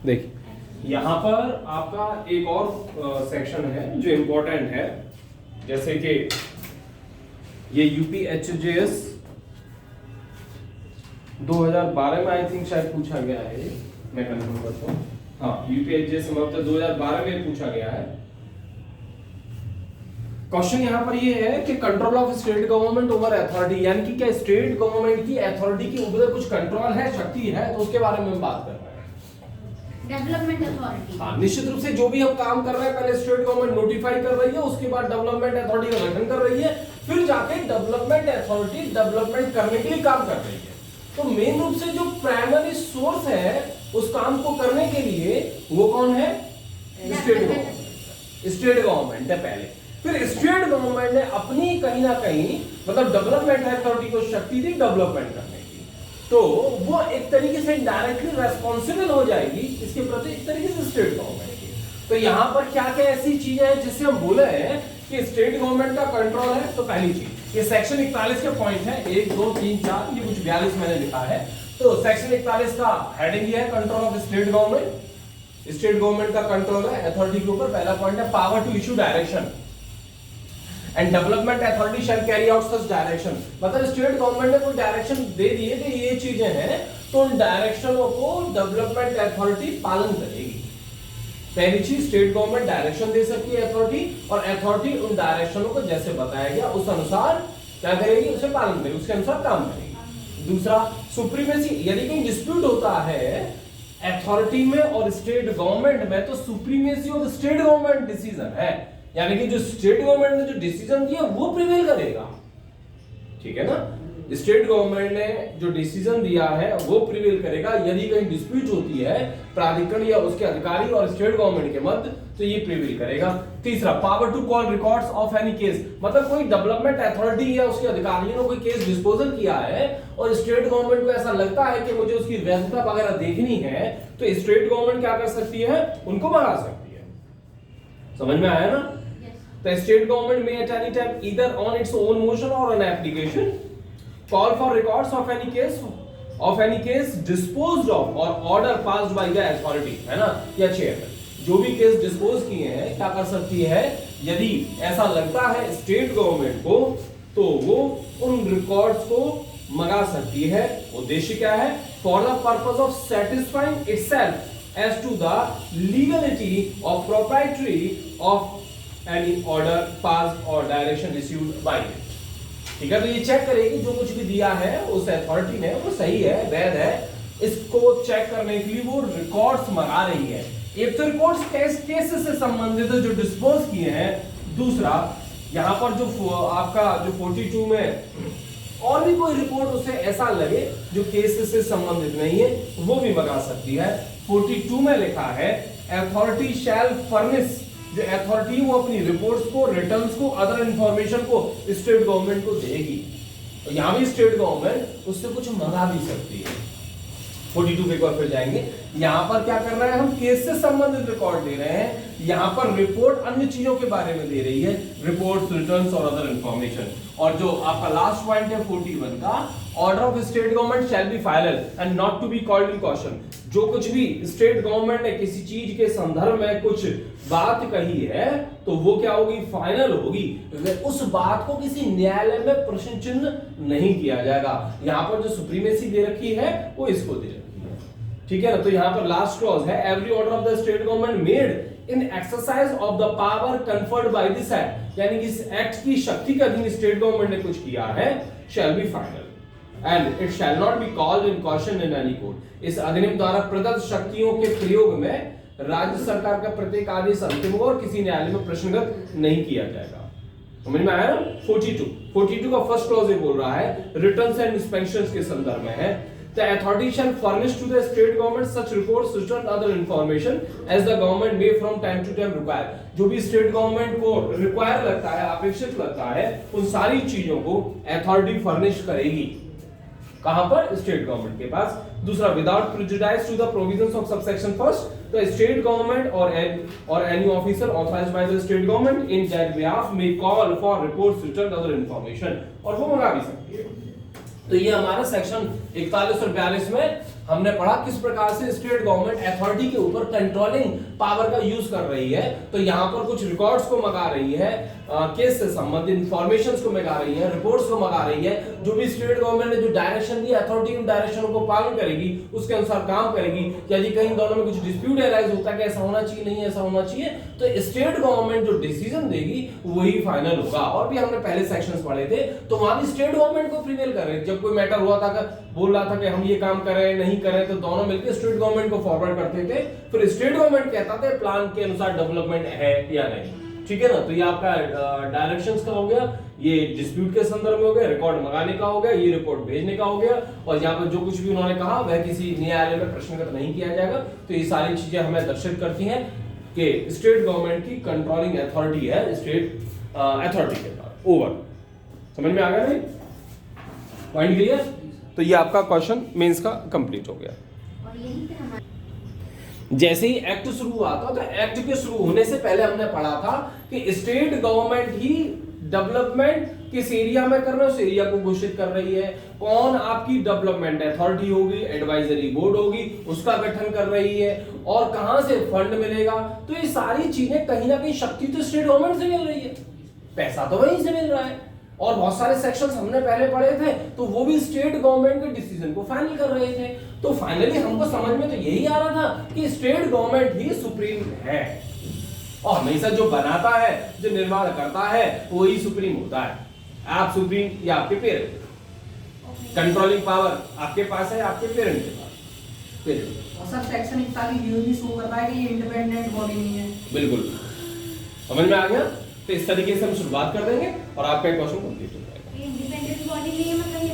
देखिए यहाँ पर आपका एक और सेक्शन है जो इम्पोर्टेंट है, जैसे कि ये यूपीएचजेएस 2012 में आई थिंक शायद पूछा गया है, मैं कंफर्म करता हूँ। हाँ, यूपीएचजेएस समाप्त 2012 में पूछा गया है। क्वेश्चन यहाँ पर ये है कि control of state government over authority, यानी कि क्या स्टेट गवर्नमेंट की अथॉरिटी के ऊपर कुछ कंट्रोल है, शक्ति है, तो उसके बारे में हम बात कर रहे हैं। Development authority. हाँ, निश्चित रूप से जो भी हम काम कर रहे हैं पहले स्टेट गवर्नमेंट नोटिफाई कर रही है, उसके बाद डेवलपमेंट अथॉरिटी का गठन कर रही है, फिर जाके डेवलपमेंट अथॉरिटी डेवलपमेंट करने के लिए काम कर रही है। तो मेन रूप से जो प्राइमरी सोर्स है उस काम को करने के लिए वो कौन है? State government. स्टेट गवर्नमेंट है पहले, फिर स्टेट गवर्नमेंट ने अपनी कहीं ना कहीं मतलब डेवलपमेंट अथॉरिटी को शक्ति दी डेवलपमेंट करने की, तो वो एक तरीके से डायरेक्टली रेस्पॉन्सिबल हो जाएगी इसके प्रति, एक तरीके से स्टेट गवर्नमेंट की। तो यहाँ पर क्या क्या ऐसी चीजें हैं जिससे हम बोले हैं कि स्टेट गवर्नमेंट का कंट्रोल है? तो पहली चीज, ये सेक्शन 41 के पॉइंट है, 1 2 3 4, ये कुछ 42 मैंने लिखा है। तो सेक्शन 41 का हेडिंग ये है, control of state government. State government का कंट्रोल है अथॉरिटी के ऊपर। पहला पॉइंट है power to issue direction and development authority shall carry out such direction. मतलब स्टेट गवर्नमेंट ने कोई डायरेक्शन दे दिए कि ये चीजें हैं, तो उन डायरेक्शनों को डेवलपमेंट अथॉरिटी पालन करेगी। पहली चीज, स्टेट गवर्नमेंट डायरेक्शन दे सकती है अथॉरिटी, और अथॉरिटी उन डायरेक्शनों को जैसे बताया गया उस अनुसार क्या करेगी, उसे पालन करेगी, उसके अनुसार काम करेगी। दूसरा, सुप्रीमेसी, यदि कहीं डिस्प्यूट होता है अथॉरिटी में और स्टेट गवर्नमेंट में, तो supremacy of state government decision है, यानी कि जो स्टेट गवर्नमेंट ने जो डिसीजन दिया वो प्रिवेल करेगा। ठीक है ना? स्टेट गवर्नमेंट ने जो डिसीजन दिया है वो प्रिवेल करेगा। यदि कहीं डिस्प्यूट होती है प्राधिकरण या उसके अधिकारी और स्टेट गवर्नमेंट के मध्य, तो ये प्रिवेल करेगा। तीसरा, power to call records of any case, मतलब कोई डेवलपमेंट अथॉरिटी या उसके अधिकारियों ने कोई केस डिस्पोजल किया है और स्टेट गवर्नमेंट को ऐसा लगता है कि मुझे उसकी वैधता वगैरह देखनी है, तो स्टेट गवर्नमेंट क्या कर सकती है? उनको मंगा सकती है। समझ में आया ना? The state government may at any time either on its own motion or on application call for records of any case disposed of or order passed by the authority, है ना, या चेयरमैन, जो भी केस डिस्पोज किए हैं क्या कर सकती है? यदि ऐसा लगता है स्टेट गवर्नमेंट को, तो वो उन रिकॉर्ड्स को मंगा सकती है। उद्देश्य क्या है? For the purpose of satisfying itself as to the legality of proprietary of any order passed or direction issued by it। ठीक है, तो ये चेक करेगी जो कुछ भी दिया है उस अथॉरिटी ने वो सही है, वैध है, इसको चेक करने के लिए वो रिकॉर्ड्स मंगा रही है। एक तो रिकॉर्ड्स केस से संबंधित जो डिस्पोज किए हैं। दूसरा, यहाँ पर जो आपका जो 42 में और भी कोई रिपोर्ट उसे ऐसा लगे जो केस से संबंधित नहीं है, वो भी मंगा सकती है। 42 में लिखा है अथॉरिटी शैल फर्निश, जो अथॉरिटी वो अपनी रिपोर्ट्स को, रिटर्न्स को, अदर इंफॉर्मेशन को स्टेट गवर्नमेंट को देगी। तो यहां भी स्टेट गवर्नमेंट उससे कुछ मंगा भी सकती है। 42 पे एक बार फिर जाएंगे। यहां पर क्या कर रहे हैं हम? केस से संबंधित रिकॉर्ड दे रहे हैं। यहां पर रिपोर्ट अन्य चीजों के बारे में दे रही है, रिपोर्ट्स, रिटर्न्स और अदर इंफॉर्मेशन। और जो आपका लास्ट पॉइंट है 41 का, order of state government shall be final and not to be called in question. जो कुछ भी स्टेट गवर्नमेंट ने किसी चीज के संदर्भ में कुछ बात कही है, तो वो क्या होगी? फाइनल होगी। उस बात को किसी न्यायालय में प्रश्न चिन्ह नहीं किया जाएगा। यहाँ पर जो सुप्रीमेसी दे रखी है वो इसको दे रखी है। ठीक है ना? तो यहाँ पर लास्ट क्लॉज है, every order of the state government made in exercise of the power conferred by this act, यानी कि इस एक्ट की शक्ति के अधीन स्टेट गवर्नमेंट ने कुछ किया है, शैल be final and it shall not be called in question in any court। इस अधिनियम द्वारा प्रदत्त शक्तियों के प्रयोग में राज्य सरकार का प्रत्येक आदेश अंतिम होगा और किसी न्यायालय में प्रश्नगत नहीं किया जाएगा। समझ में आया ना? 42 का फर्स्ट क्लॉज ये बोल रहा है रिटर्न्स एंड इंस्पेक्शंस के संदर्भ में है। The authority shall furnish to the state government such reports, return other information as the government may from time to time require। जो भी स्टेट गवर्नमेंट को रिक्वायर लगता है, अपेक्षित लगता है, उन सारी चीजों को अथॉरिटी फर्निश करेगी। कहां पर? स्टेट गवर्नमेंट के पास। दूसरा, without prejudice to the provisions of subsection first, तो स्टेट गवर्नमेंट और any officer authorized by the state government in that behalf may call for reports, return other information, और वो मंगा भी सकती है। तो ये हमारा सेक्शन 41 और 42 में हमने पढ़ा किस प्रकार से स्टेट गवर्नमेंट अथॉरिटी के ऊपर कंट्रोलिंग पावर का यूज कर रही है। तो यहाँ पर कुछ रिकॉर्ड्स को मंगा रही है, केस से संबंधित इंफॉर्मेशंस को मंगा रही है, रिपोर्ट्स को मंगा रही है। जो भी स्टेट गवर्नमेंट ने जो डायरेक्शन दी, अथॉरिटी उन डायरेक्शनों को पालन करेगी, उसके अनुसार काम करेगी। यदि कहीं दोनों में कुछ डिस्प्यूट अराइज होता है कि ऐसा होना चाहिए, नहीं ऐसा होना चाहिए, तो स्टेट गवर्नमेंट जो डिसीजन देगी वही फाइनल होगा। और भी हमने पहले सेक्शंस पढ़े थे, तो वहां भी स्टेट गवर्नमेंट को प्रिवेल कर रहे थे। जब कोई मैटर हुआ था, बोल रहा था कि हम ये काम करें नहीं करें, तो दोनों मिलकर स्टेट गवर्नमेंट को फॉरवर्ड करते थे। फिर स्टेट गवर्नमेंट कहता था प्लान के अनुसार डेवलपमेंट है या नहीं। ठीक है ना। तो ये आपका डायरेक्शंस का हो गया, ये डिस्प्यूट के संदर्भ में हो गया, रिकॉर्ड मंगाने का हो गया, ये रिपोर्ट भेजने का हो गया, और यहाँ पर जो कुछ भी उन्होंने कहा वह किसी न्यायालय में प्रश्नगत नहीं किया जाएगा। तो ये सारी चीजें हमें दर्शित करती हैं कि स्टेट गवर्नमेंट की कंट्रोलिंग अथॉरिटी है स्टेट अथॉरिटी के पास। ओवर समझ में आ गया नहीं? Point clear? तो ये आपका क्वेश्चन मेंस का कंप्लीट हो गया। और यही पे हमारा जैसे ही एक्ट शुरू हुआ था, तो एक्ट के शुरू होने से पहले हमने पढ़ा था कि स्टेट गवर्नमेंट ही डेवलपमेंट किस एरिया में कर रहा है, उस एरिया को घोषित कर रही है। कौन आपकी डेवलपमेंट अथॉरिटी होगी, एडवाइजरी बोर्ड होगी, उसका गठन कर रही है, और कहां से फंड मिलेगा। तो ये सारी चीजें कहीं ना कहीं शक्ति तो स्टेट गवर्नमेंट से मिल रही है, पैसा तो वहीं से मिल रहा है। और बहुत सारे सेक्शंस हमने पहले पढ़े थे, तो वो भी स्टेट गवर्नमेंट के डिसीजन को फाइनल कर रहे थे। तो फाइनली हमको समझ में तो यही आ रहा था कि स्टेट गवर्नमेंट ही सुप्रीम है, और हमेशा जो बनाता है, जो निर्माण करता है, वही सुप्रीम होता है। आप सुप्रीम या आपके पेरेंट, कंट्रोलिंग पावर आपके पास है, आपके पेरेंट के पास। पेरेंट और सब सेक्शन इतना भी न्यूज़ शो करता है कि ये इंडिपेंडेंट बॉडी नहीं है। बिल्कुल समझ में आ गया। तो इस तरीके से हम शुरुआत कर देंगे और आपका क्वेश्चन कंप्लीट हो जाएगा। इंडिपेंडेंट बॉडी नहीं है, मतलब ये